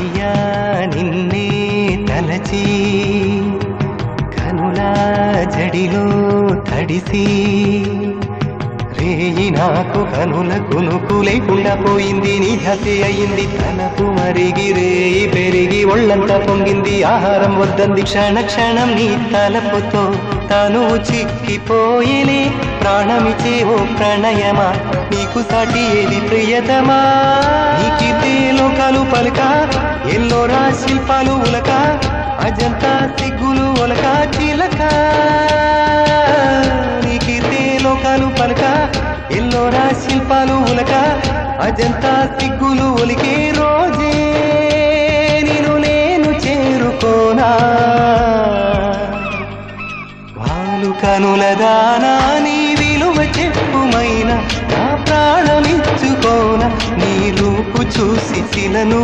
చెలియా నిన్నే తలచి కనులా జడిలో తడిసి రేయి నాకు కనుల కునుకు లేకుండా పోయింది నీ హసి అయింది తనకు మరిగి రేయి పెరిగి ఒళ్ళంతా పొంగింది ఆహారం వద్దంది క్షణ క్షణం నీ తలపుతో తను చిక్కిపోయేనే ప్రాణమిచే ఓ ప్రణయమా నీకు సాటి ఏది ప్రియతమా నీకిదే లోకాలు పలక ఎల్లోరా శిల్పాలు ఉలక అజంతా సిగ్గులు ఒలక చిలక నీకిదే లోకాలు పలక ఎల్లోరా శిల్పాలు ఉలక అజంతా సిగ్గులు ఒలికే రోజే నిన్ను నేను చేరుకోనా వాలు కనుల దానా నీ విలువ చెప్పుమైనా నా ప్రాణమిచ్చుకోనా నీ రూపు చూసి శిలను